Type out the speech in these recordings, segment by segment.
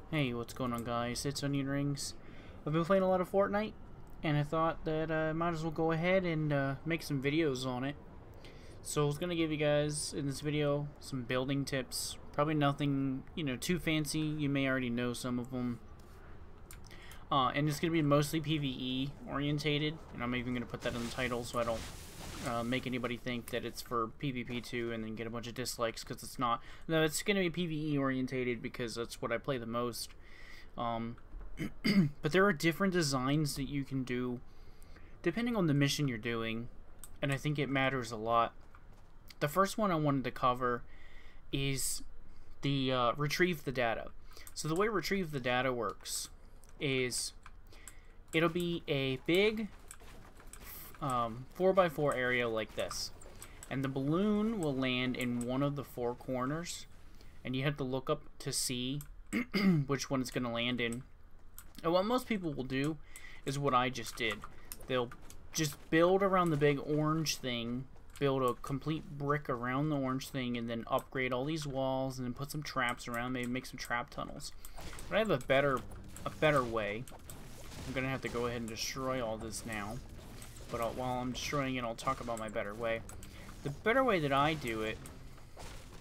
Hey, what's going on, guys? It's Onion Rings. I've been playing a lot of Fortnite, and I thought that I might as well go ahead and make some videos on it. So I was going to give you guys, in this video, some building tips. Probably nothing, too fancy. You may already know some of them. And it's going to be mostly PvE orientated, and I'm even going to put that in the title so I don't make anybody think that it's for PvP too and then get a bunch of dislikes, because it's not. No, it's going to be PvE orientated because that's what I play the most. But there are different designs that you can do depending on the mission you're doing, and I think it matters a lot. The first one I wanted to cover is the retrieve the data. So the way retrieve the data works is it'll be a big 4x4 area like this, and the balloon will land in one of the four corners, and you have to look up to see which one it's going to land in. And what most people will do is what I just did. They'll just build around the big orange thing, build a complete brick around the orange thing, and then upgrade all these walls, and then put some traps around, maybe make some trap tunnels. But I have a better way. I'm gonna have to go ahead and destroy all this now, but while I'm destroying it, I'll talk about my better way. The better way that I do it,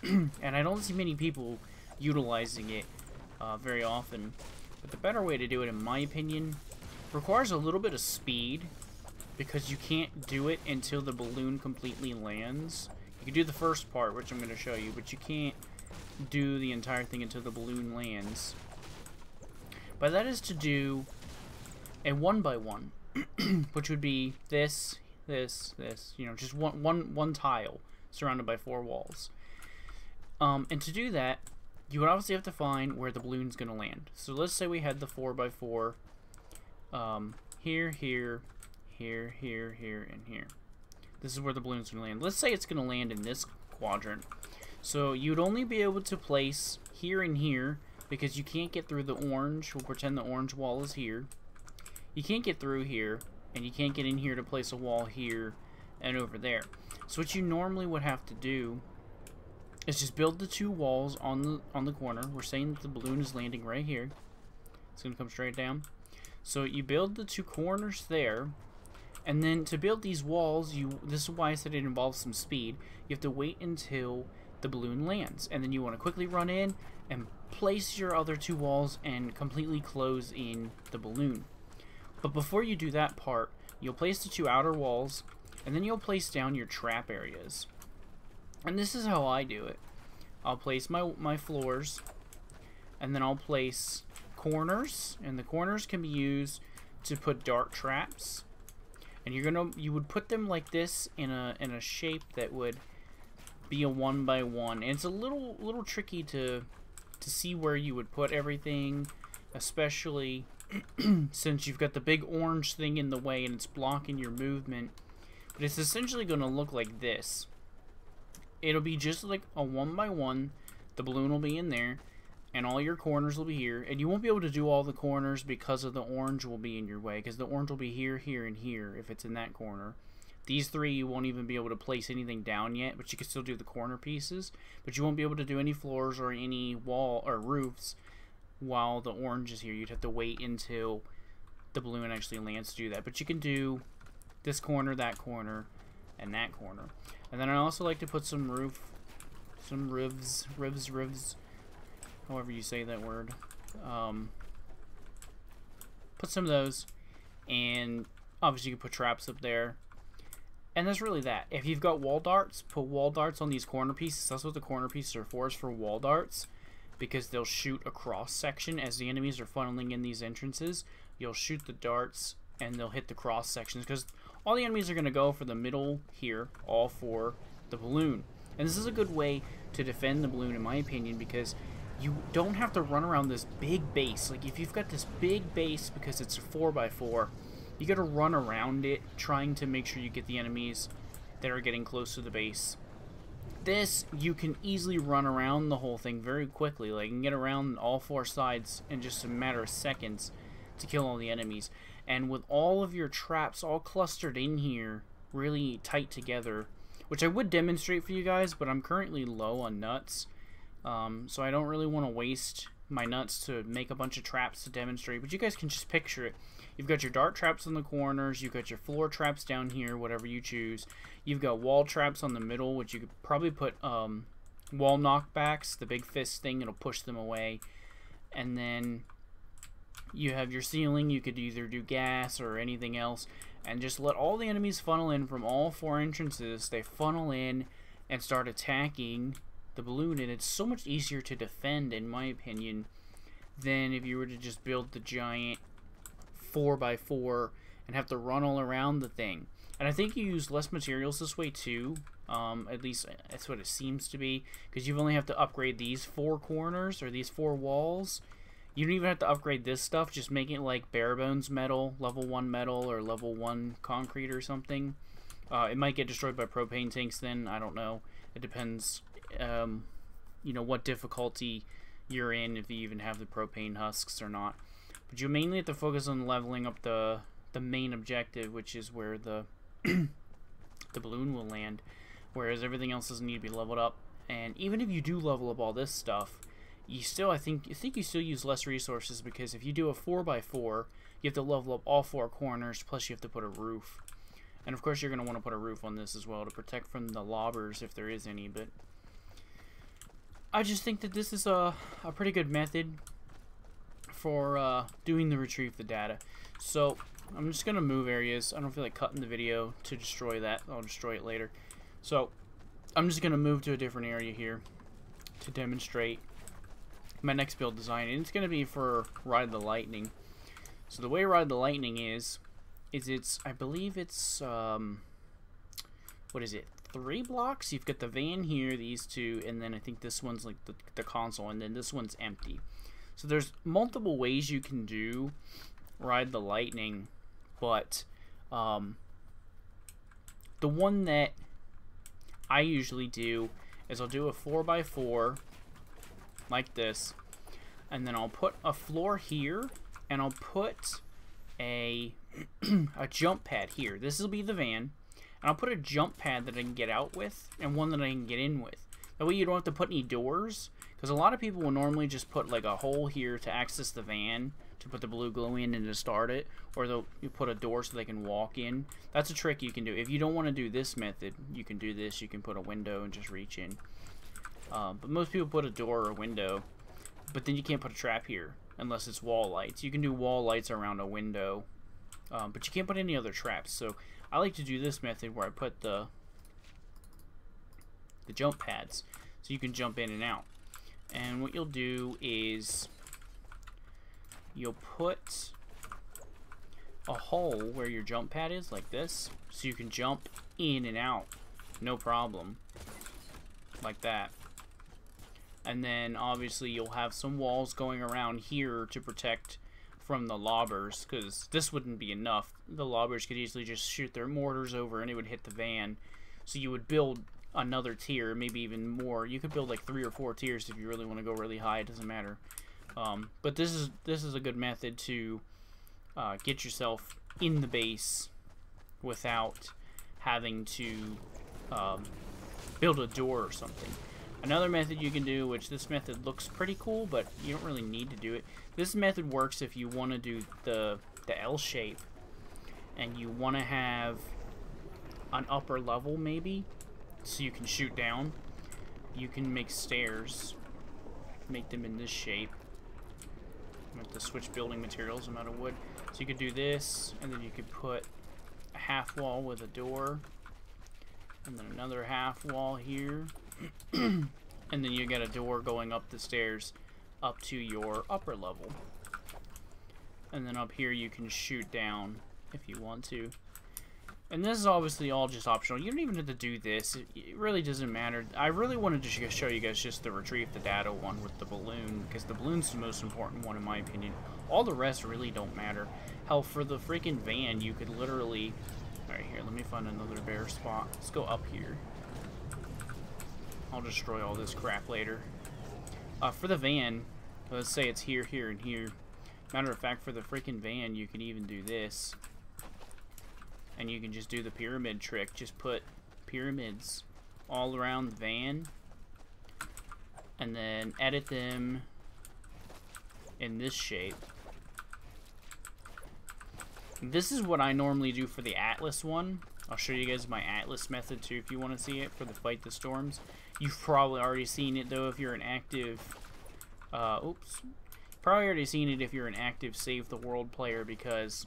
and I don't see many people utilizing it very often, but the better way to do it, in my opinion, requires a little bit of speed, because you can't do it until the balloon completely lands. You can do the first part, which I'm going to show you, but you can't do the entire thing until the balloon lands. But that is to do a 1x1, which would be this, just one tile surrounded by four walls. And to do that, you would obviously have to find where the balloon's going to land. So let's say we had the 4x4 here, here, and here. This is where the balloon's going to land. Let's say it's going to land in this quadrant. So you'd only be able to place here and here, because you can't get through the orange. We'll pretend the orange wall is here. You can't get through here, and you can't get in here to place a wall here and over there. So what you normally would have to do is just build the two walls on the corner. We're saying that the balloon is landing right here. It's going to come straight down. So you build the two corners there, and then to build these walls, this is why I said it involves some speed. You have to wait until the balloon lands, and then you want to quickly run in and place your other two walls and completely close in the balloon. But before you do that part, you'll place the two outer walls, and then you'll place down your trap areas. And this is how I do it. I'll place my floors, and then I'll place corners, and the corners can be used to put dart traps. And you would put them like this in a shape that would be a 1x1. And it's a little tricky to see where you would put everything, especially since you've got the big orange thing in the way and it's blocking your movement. But it's essentially going to look like this. It'll be just like a 1x1. The balloon will be in there, and all your corners will be here, and you won't be able to do all the corners because of the orange will be in your way, because the orange will be here, here, and here if it's in that corner. These three you won't even be able to place anything down yet, but you can still do the corner pieces. But you won't be able to do any floors or any wall or roofs while the orange is here. You'd have to wait until the balloon actually lands to do that. But you can do this corner, and that corner. And then I also like to put some rivs, however you say that word. Put some of those, and obviously you can put traps up there. And that's really that. If you've got wall darts, put wall darts on these corner pieces. That's what the corner pieces are for wall darts, because they'll shoot a cross section as the enemies are funneling in these entrances. You'll shoot the darts, and they'll hit the cross sections, because all the enemies are going to go for the middle here, all for the balloon. And this is a good way to defend the balloon, in my opinion, because you don't have to run around this big base. Like, if you've got this big base because it's a 4x4, you got to run around it trying to make sure you get the enemies that are getting close to the base. This, you can easily run around the whole thing very quickly. Like, you can get around all four sides in just a matter of seconds to kill all the enemies. And with all of your traps all clustered in here, really tight together, which I would demonstrate for you guys, but I'm currently low on nuts. So I don't really want to waste my nuts to make a bunch of traps to demonstrate, but you guys can just picture it. You've got your dart traps on the corners, you've got your floor traps down here, whatever you choose. You've got wall traps on the middle, which you could probably put wall knockbacks, the big fist thing, it'll push them away. And then you have your ceiling, you could either do gas or anything else, and just let all the enemies funnel in from all 4 entrances. They funnel in and start attacking the balloon, and it's so much easier to defend, in my opinion, than if you were to just build the giant 4x4 and have to run all around the thing. And I think you use less materials this way too, at least that's what it seems to be, because you only have to upgrade these 4 corners or these 4 walls. You don't even have to upgrade this stuff, just make it like bare bones metal, level 1 metal or level 1 concrete or something. It might get destroyed by propane tanks then, I don't know. It depends, you know, what difficulty you're in, if you even have the propane husks or not. But you mainly have to focus on leveling up the main objective, which is where the the balloon will land, whereas everything else doesn't need to be leveled up. And even if you do level up all this stuff, you still, I think you still use less resources, because if you do a 4x4, you have to level up all 4 corners, plus you have to put a roof. And of course you're going to want to put a roof on this as well to protect from the lobbers if there is any, but I just think that this is a pretty good method for doing the retrieve the data. So I'm just going to move areas. I don't feel like cutting the video to destroy that. I'll destroy it later. So I'm just going to move to a different area here to demonstrate my next build design, and it's going to be for Ride the Lightning. So the way Ride the Lightning is it's, I believe it's, what is it, 3 blocks? You've got the van here, these 2, and then I think this one's like the console, and then this one's empty. So there's multiple ways you can do Ride the Lightning, but the one that I usually do is I'll do a 4x4 like this, and then I'll put a floor here, and I'll put a jump pad here. This will be the van, and I'll put a jump pad that I can get out with, and one that I can get in with. That way you don't have to put any doors, because a lot of people will normally just put like a hole here to access the van, to put the blue glue in and to start it, or you put a door so they can walk in. That's a trick you can do. If you don't want to do this method, you can do this. You can put a window and just reach in. But most people put a door or a window, but then you can't put a trap here unless it's wall lights. You can do wall lights around a window, but you can't put any other traps. So I like to do this method where I put the jump pads, so you can jump in and out. And what you'll do is you'll put a hole where your jump pad is, like this, so you can jump in and out, no problem, like that. And then obviously you'll have some walls going around here to protect from the lobbers, because this wouldn't be enough. The lobbers could easily just shoot their mortars over and it would hit the van. So you would build another tier, maybe even more. You could build like 3 or 4 tiers if you really want to go really high. It doesn't matter. But this is a good method to get yourself in the base without having to build a door or something. Another method you can do, which this method looks pretty cool, but you don't really need to do it. This method works if you want to do the L shape and you want to have an upper level maybe, so you can shoot down. You can make stairs, make them in this shape. You have to switch building materials. I'm out of wood. So you could do this, and then you could put a half wall with a door, and then another half wall here. And then you get a door going up the stairs up to your upper level. And then up here you can shoot down if you want to. And this is obviously all just optional. You don't even have to do this. It really doesn't matter. I really wanted to show you guys just the retrieve the data one with the balloon, because the balloon's the most important one in my opinion. All the rest really don't matter. Hell, for the freaking van, you could literally... Alright, here, let me find another bare spot. Let's go up here. I'll destroy all this crap later. For the van, let's say it's here, here, and here. Matter of fact, for the freaking van, you can even do this. And you can just do the pyramid trick. Just put pyramids all around the van. And then edit them in this shape. This is what I normally do for the Atlas one. I'll show you guys my Atlas method too if you want to see it for the Fight the Storms. You've probably already seen it though if you're an active... oops. Probably already seen it if you're an active Save the World player because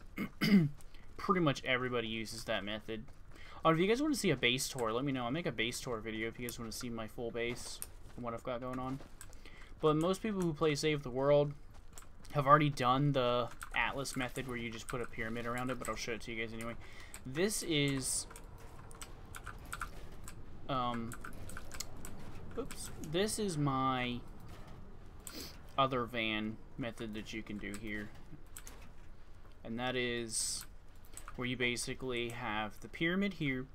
pretty much everybody uses that method. Oh, if you guys want to see a base tour, let me know. I'll make a base tour video if you guys want to see my full base and what I've got going on. But most people who play Save the World have already done the Atlas method where you just put a pyramid around it, but I'll show it to you guys anyway. This is... oops. This is my other van method that you can do here. And that is where you basically have the pyramid here.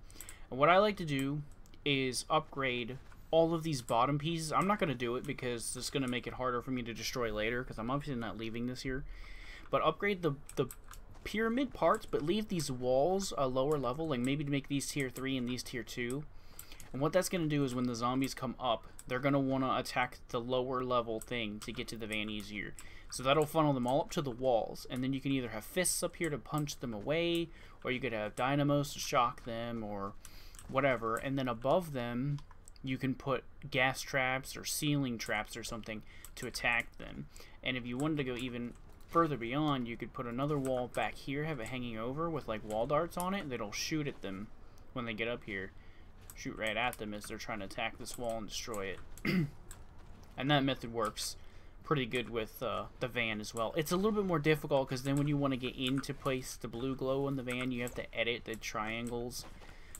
And what I like to do is upgrade all of these bottom pieces. I'm not going to do it because it's going to make it harder for me to destroy later because I'm obviously not leaving this here. But upgrade the pyramid parts, but leave these walls a lower level, like maybe to make these tier 3 and these tier 2. And what that's going to do is when the zombies come up, they're going to want to attack the lower level thing to get to the van easier. So that'll funnel them all up to the walls, and then you can either have fists up here to punch them away, or you could have dynamos to shock them, or whatever. And then above them, you can put gas traps or ceiling traps or something to attack them. And if you wanted to go even further beyond, you could put another wall back here, have it hanging over with like wall darts on it that'll shoot at them when they get up here. Shoot right at them as they're trying to attack this wall and destroy it. And that method works pretty good with the van as well. It's a little bit more difficult because then when you want to get in to place the blue glow on the van, you have to edit the triangles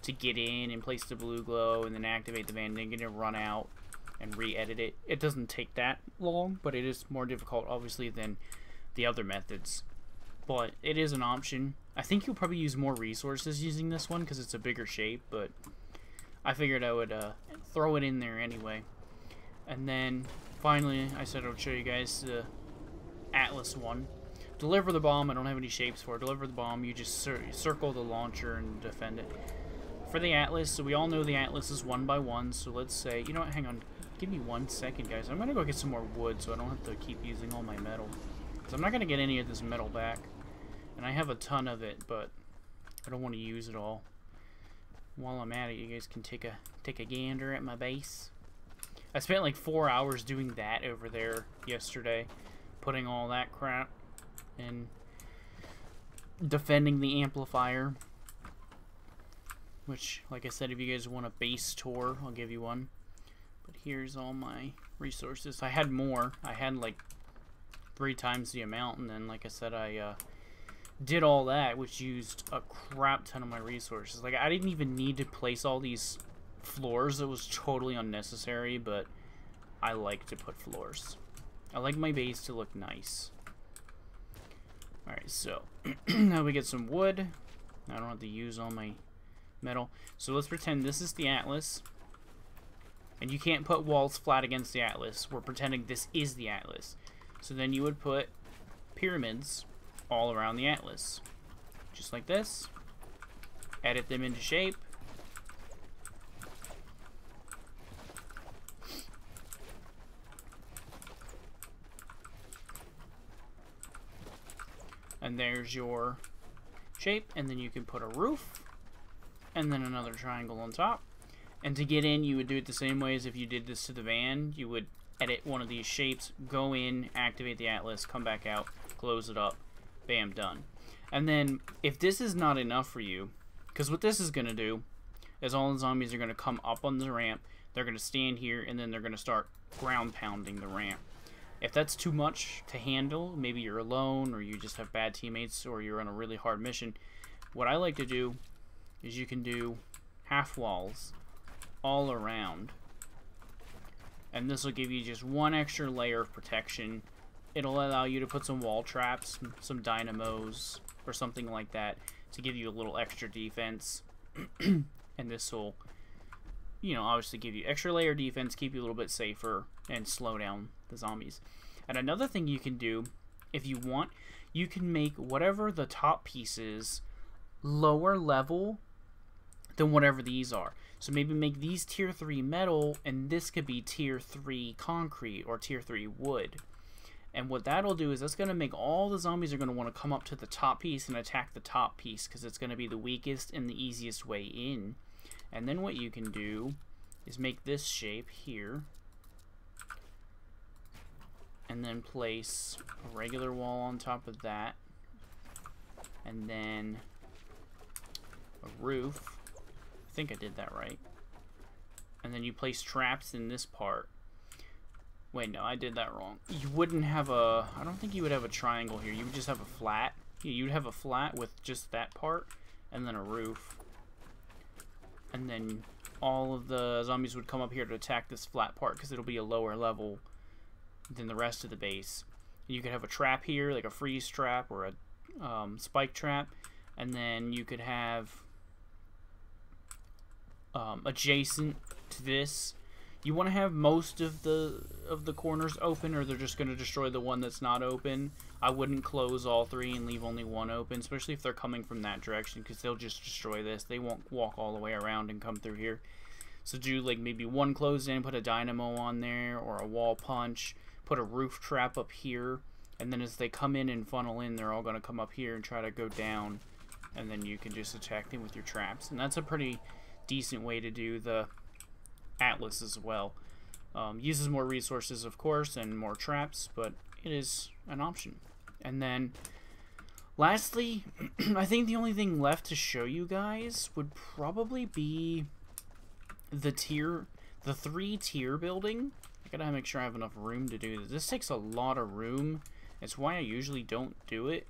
to get in and place the blue glow and then activate the van and then get it run out and re-edit it. It doesn't take that long, but it is more difficult obviously than the other methods. But it is an option. I think you'll probably use more resources using this one because it's a bigger shape, but I figured I would throw it in there anyway. And then finally I said I would show you guys the Atlas one. Deliver the bomb. I don't have any shapes for it. Deliver the bomb. You just circle the launcher and defend it. For the Atlas, so we all know the Atlas is 1 by 1, so let's say, you know what, hang on, give me 1 second guys, I'm gonna go get some more wood so I don't have to keep using all my metal, because I'm not gonna get any of this metal back, and I have a ton of it, but I don't want to use it all. While I'm at it, you guys can take a gander at my base. I spent like 4 hours doing that over there yesterday, putting all that crap and defending the amplifier. Which, like I said, if you guys want a base tour, I'll give you one. But here's all my resources. I had more. I had like 3 times the amount, and then, like I said, I did all that, which used a crap ton of my resources. Like, I didn't even need to place all these floors. It was totally unnecessary, but I like to put floors. I like my base to look nice. Alright, so now we get some wood. I don't have to use all my metal. So let's pretend this is the Atlas. And you can't put walls flat against the Atlas. We're pretending this is the Atlas. So then you would put pyramids all around the Atlas. Just like this. Edit them into shape. And there's your shape. And then you can put a roof. And then another triangle on top. And to get in, you would do it the same way as if you did this to the van. You would edit one of these shapes, go in, activate the Atlas, come back out, close it up, bam, done. And then, if this is not enough for you, because what this is going to do is all the zombies are going to come up on the ramp, they're going to stand here, and then they're going to start ground pounding the ramp. If that's too much to handle, maybe you're alone, or you just have bad teammates, or you're on a really hard mission, what I like to do is you can do half walls all around, and this will give you just one extra layer of protection. It'll allow you to put some wall traps, some dynamos or something like that to give you a little extra defense. And this will, you know, obviously give you extra layer defense, keep you a little bit safer, and slow down the zombies. And another thing you can do, if you want, you can make whatever the top piece is lower level than whatever these are. So maybe make these tier 3 metal, and this could be tier 3 concrete or tier 3 wood. And what that'll do is that's going to make all the zombies are going to want to come up to the top piece and attack the top piece, because it's going to be the weakest and the easiest way in. And then what you can do is make this shape here, and then place a regular wall on top of that, and then a roof. I think I did that right. And then you place traps in this part. Wait, no, I did that wrong. You wouldn't have a... I don't think you would have a triangle here. You would just have a flat. You'd have a flat with just that part, and then a roof. And then all of the zombies would come up here to attack this flat part, because it'll be a lower level than the rest of the base. You could have a trap here, like a freeze trap or a spike trap, and then you could have adjacent to this. You want to have most of the corners open, or they're just going to destroy the one that's not open. I wouldn't close all three and leave only one open, especially if they're coming from that direction, because they'll just destroy this. They won't walk all the way around and come through here. So do like maybe one closed in, put a dynamo on there, or a wall punch, put a roof trap up here, and then as they come in and funnel in, they're all going to come up here and try to go down, and then you can just attack them with your traps. And that's a pretty decent way to do the Atlas as well. Uses more resources, of course, and more traps, but it is an option. And then lastly, I think the only thing left to show you guys would probably be the 3-tier building. I gotta make sure I have enough room to do this. This takes a lot of room. It's why I usually don't do it.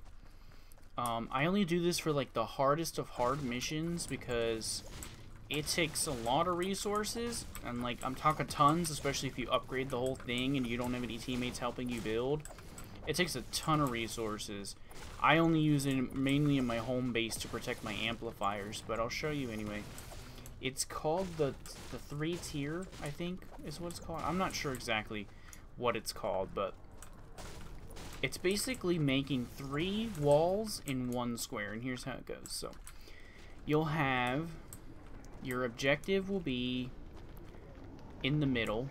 I only do this for like the hardest of hard missions, because it takes a lot of resources, and like I'm talking tons, especially if you upgrade the whole thing and you don't have any teammates helping you build. It takes a ton of resources. I only use it mainly in my home base to protect my amplifiers, but I'll show you anyway. It's called the 3-tier, I think is what it's called. I'm not sure exactly what it's called, but it's basically making 3 walls in 1 square, and here's how it goes. So you'll have... your objective will be in the middle.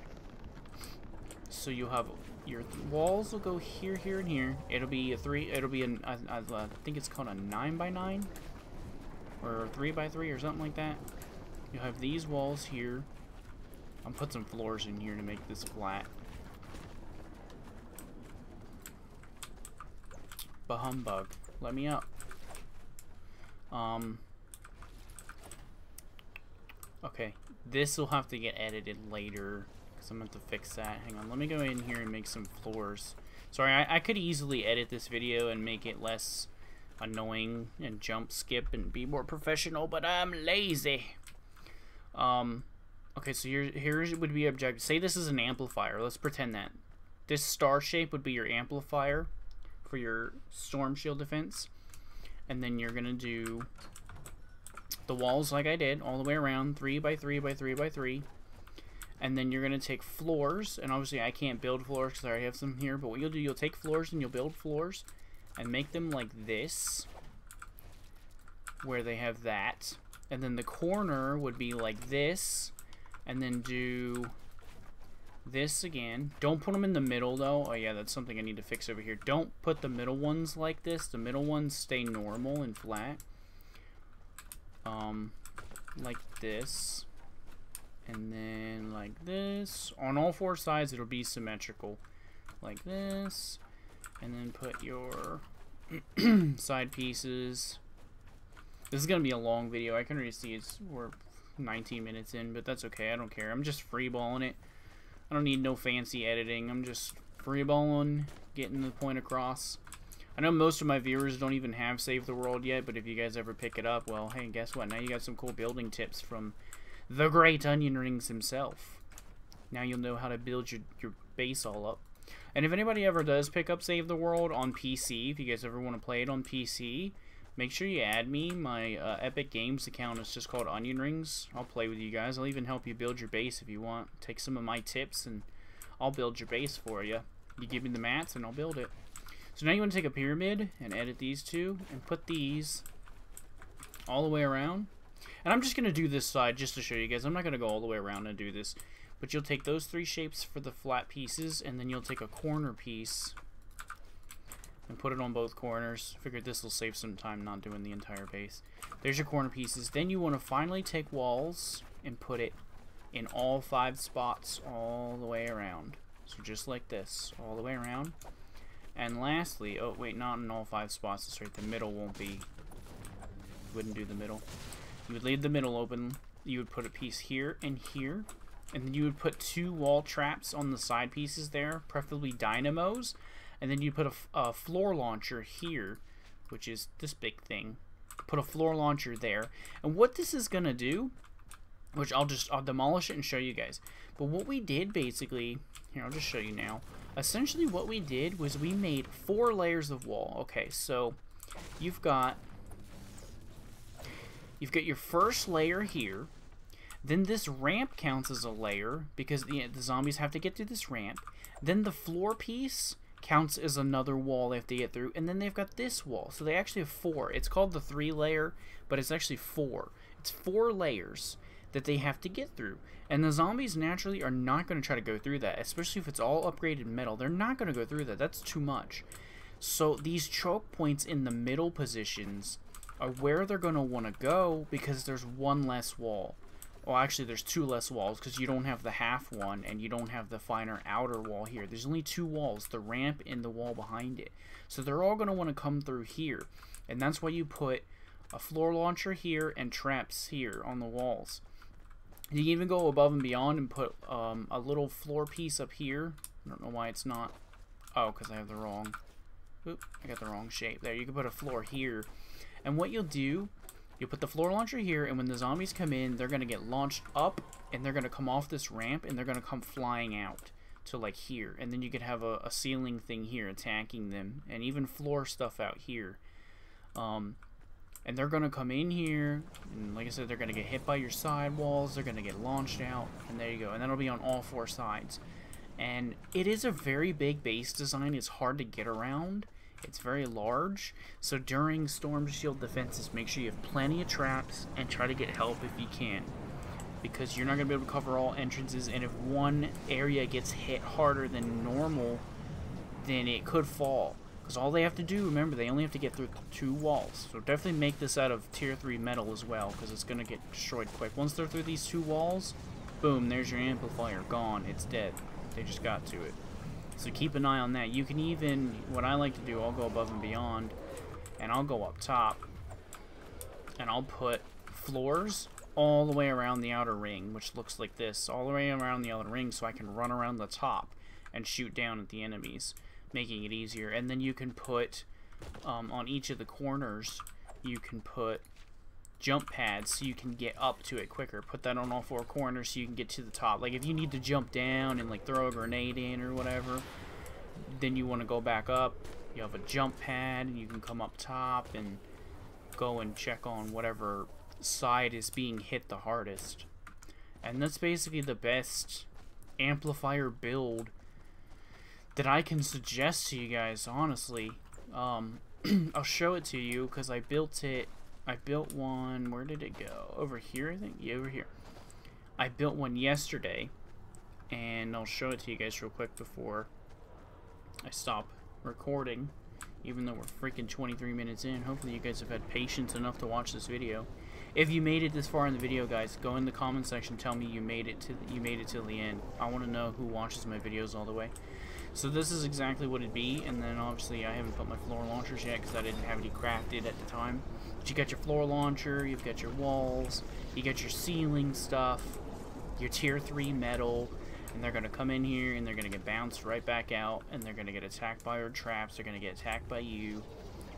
So you'll have your walls will go here, here, and here. It'll be a 3. It'll be an I think it's called a 9x9 or 3x3 or something like that. You'll have these walls here. I'll put some floors in here to make this flat. Bahumbug, let me up. Okay, this will have to get edited later, because I'm going to have to fix that. Hang on, let me go in here and make some floors. Sorry, I could easily edit this video and make it less annoying and jump skip and be more professional, but I'm lazy. Okay, so here would be objective. Say this is an amplifier. Let's pretend that. This star shape would be your amplifier for your storm shield defense. And then you're going to do the walls like I did, all the way around, 3x3x3x3. And then you're going to take floors, and obviously I can't build floors because I already have some here, but what you'll do, you'll take floors and you'll build floors and make them like this, where they have that. And then the corner would be like this, and then do this again. Don't put them in the middle though. Oh yeah, that's something I need to fix over here. Don't put the middle ones like this. The middle ones stay normal and flat. Like this. And then like this. On all 4 sides it'll be symmetrical. Like this. And then put your side pieces. This is going to be a long video. I can already see we're 19 minutes in, but that's okay. I don't care. I'm just freeballing it. I don't need no fancy editing. I'm just freeballing, getting the point across. I know most of my viewers don't even have Save the World yet, but if you guys ever pick it up, well, hey, guess what? Now you got some cool building tips from the great Onion Rings himself. Now you'll know how to build your base all up. And if anybody ever does pick up Save the World on PC, if you guys ever want to play it on PC, make sure you add me. My Epic Games account is just called Onion Rings. I'll play with you guys. I'll even help you build your base if you want. Take some of my tips and I'll build your base for you. You give me the mats and I'll build it. So now you want to take a pyramid and edit these two and put these all the way around. And I'm just going to do this side just to show you guys. I'm not going to go all the way around and do this. But you'll take those 3 shapes for the flat pieces, and then you'll take a corner piece and put it on both corners. Figured this will save some time not doing the entire base. There's your corner pieces. Then you want to finally take walls and put it in all 5 spots all the way around. So just like this, all the way around. And lastly, oh wait, not in all 5 spots. That's right, the middle won't be. Wouldn't do the middle. You would leave the middle open. You would put a piece here and here. And then you would put 2 wall traps on the side pieces there, preferably dynamos. And then you put a floor launcher here, which is this big thing. Put a floor launcher there. And what this is going to do, which I'll demolish it and show you guys. But what we did basically, here I'll just show you now. Essentially what we did was we made 4 layers of wall. Okay, so you've got your first layer here. Then this ramp counts as a layer because the zombies have to get through this ramp. Then the floor piece counts as another wall they have to get through. And then they've got this wall. So they actually have 4. It's called the 3 layer, but it's actually 4. It's 4 layers that they have to get through. And the zombies naturally are not going to try to go through that, especially if it's all upgraded metal. They're not going to go through that. That's too much. So these choke points in the middle positions are where they're going to want to go because there's 1 less wall. Well, actually, there's 2 less walls because you don't have the half one and you don't have the finer outer wall here. There's only 2 walls, the ramp and the wall behind it. So they're all going to want to come through here. And that's why you put a floor launcher here and traps here on the walls. You can even go above and beyond and put a little floor piece up here. I don't know why it's not. Oh, because I have the wrong... Oop, I got the wrong shape. There, you can put a floor here. And what you'll do... You put the floor launcher here, and when the zombies come in, they're going to get launched up, and they're going to come off this ramp, and they're going to come flying out to, like, here. And then you could have a ceiling thing here attacking them, and even floor stuff out here. And they're going to come in here, and like I said, they're going to get hit by your side walls, they're going to get launched out, and there you go. And that'll be on all 4 sides. And it is a very big base design. It's hard to get around. It's very large, so during storm shield defenses, make sure you have plenty of traps and try to get help if you can, because you're not going to be able to cover all entrances, and if one area gets hit harder than normal, then it could fall, because all they have to do, remember, they only have to get through 2 walls, so definitely make this out of tier 3 metal as well, because it's going to get destroyed quick. Once they're through these 2 walls, boom, there's your amplifier, gone, it's dead. They just got to it. So keep an eye on that. You can even, what I like to do, I'll go above and beyond, and I'll go up top, and I'll put floors all the way around the outer ring, which looks like this, all the way around the outer ring, so I can run around the top and shoot down at the enemies, making it easier. And then you can put, on each of the corners, you can put jump pads so you can get up to it quicker. Put that on all 4 corners so you can get to the top. Like if you need to jump down and like throw a grenade in or whatever, then you want to go back up, you have a jump pad and you can come up top and go and check on whatever side is being hit the hardest. And that's basically the best amplifier build that I can suggest to you guys, honestly. I'll show it to you because I built one, where did it go? Over here, I think? Yeah, over here. I built one yesterday, and I'll show it to you guys real quick before I stop recording, even though we're freaking 23 minutes in. Hopefully you guys have had patience enough to watch this video. If you made it this far in the video, guys, go in the comment section, tell me you made it till the end. I want to know who watches my videos all the way. So this is exactly what it'd be, and then obviously I haven't put my floor launchers yet because I didn't have any crafted at the time. But you got your floor launcher, you've got your walls, you got your ceiling stuff, your tier 3 metal, and they're going to come in here and they're going to get bounced right back out, and they're going to get attacked by our traps, they're going to get attacked by you.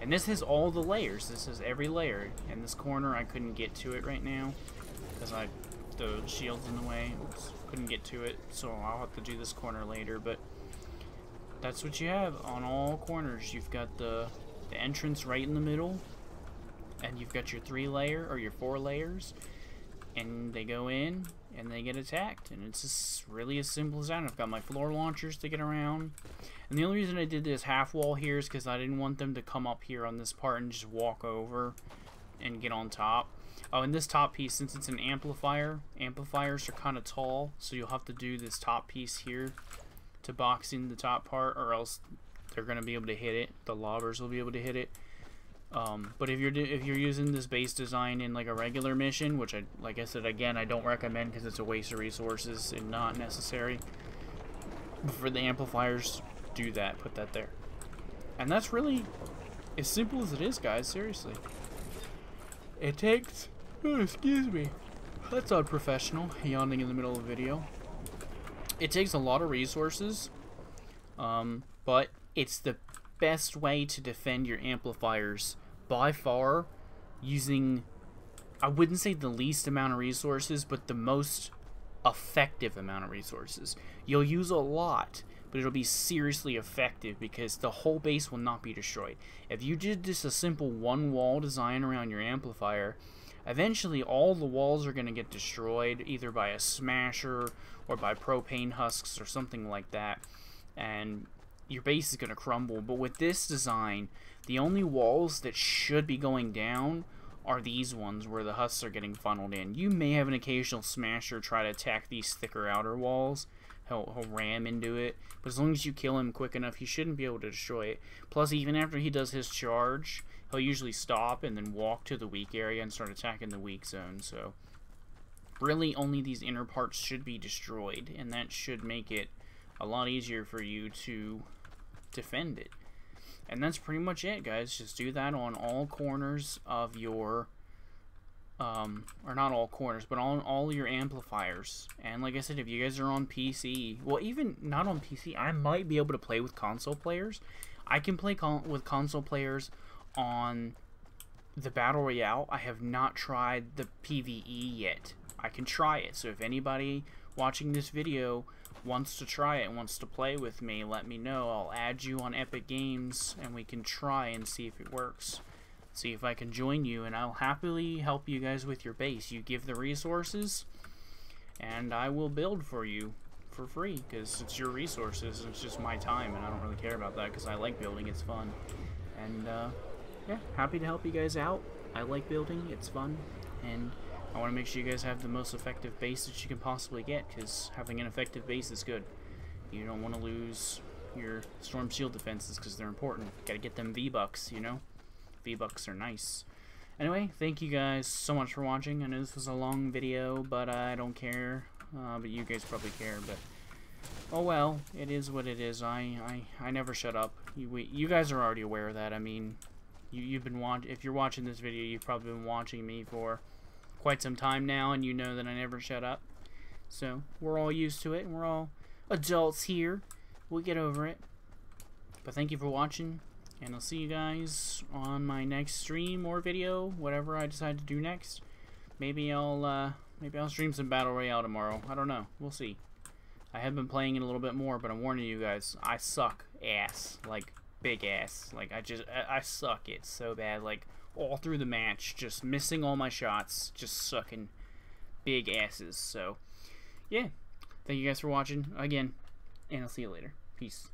And this has all the layers, this is every layer. In this corner I couldn't get to it right now because the shield's in the way. Oops, couldn't get to it, so I'll have to do this corner later, but that's what you have on all corners. You've got the entrance right in the middle, and you've got your 3 layer or your 4 layers, and they go in and they get attacked, and it's just really as simple as that. I've got my floor launchers to get around, and the only reason I did this half wall here is because I didn't want them to come up here on this part and just walk over and get on top. Oh, and this top piece, since it's an amplifier, amplifiers are kind of tall, so you'll have to do this top piece here to box in the top part, or else they're going to be able to hit it. The lobbers will be able to hit it. But if you're using this base design in like a regular mission, which like I said again, I don't recommend because it's a waste of resources and not necessary. For the amplifiers, do that. Put that there. And that's really as simple as it is, guys. Seriously. It takes... Oh, excuse me. That's unprofessional. Yawning in the middle of a video. It takes a lot of resources. But it's the best way to defend your amplifiers by far, using, I wouldn't say the least amount of resources, but the most effective amount of resources. You'll use a lot, but it'll be seriously effective because the whole base will not be destroyed. If you did just a simple one wall design around your amplifier, eventually all the walls are going to get destroyed either by a smasher or by propane husks or something like that, and your base is going to crumble. But with this design, the only walls that should be going down are these ones where the husks are getting funneled in. You may have an occasional smasher try to attack these thicker outer walls. He'll ram into it, but as long as you kill him quick enough, he shouldn't be able to destroy it. Plus, even after he does his charge, he'll usually stop and then walk to the weak area and start attacking the weak zone. So really only these inner parts should be destroyed, and that should make it a lot easier for you to defend it. And that's pretty much it, guys. Just do that on all corners of your or not all corners, but on all your amplifiers. And like I said, if you guys are on PC, well, even not on PC, I might be able to play with console players. I can play with console players on the Battle Royale. I have not tried the PvE yet. I can try it, so if anybody watching this video wants to try it and wants to play with me, let me know. I'll add you on Epic Games and we can try and see if it works. See if I can join you, and I'll happily help you guys with your base. You give the resources and I will build for you for free because it's your resources. It's just my time, and I don't really care about that because I like building. It's fun. And yeah, happy to help you guys out. I like building. It's fun, and I want to make sure you guys have the most effective base that you can possibly get, because having an effective base is good. You don't want to lose your storm shield defenses because they're important. Gotta get them V-Bucks, you know? V-Bucks are nice. Anyway, thank you guys so much for watching. I know this was a long video, but I don't care. But you guys probably care, but oh well, it is what it is. I never shut up. You guys are already aware of that. I mean, you've been if you're watching this video, you've probably been watching me for quite some time now, and you know that I never shut up. So we're all used to it, and we're all adults here. We'll get over it. But thank you for watching, and I'll see you guys on my next stream or video, whatever I decide to do next. Maybe I'll stream some Battle Royale tomorrow. I don't know. We'll see. I have been playing it a little bit more, but I'm warning you guys, I suck ass. Like, big ass. Like, I suck it so bad. Like, all through the match, just missing all my shots, just sucking big asses. So, yeah. Thank you guys for watching again, and I'll see you later. Peace.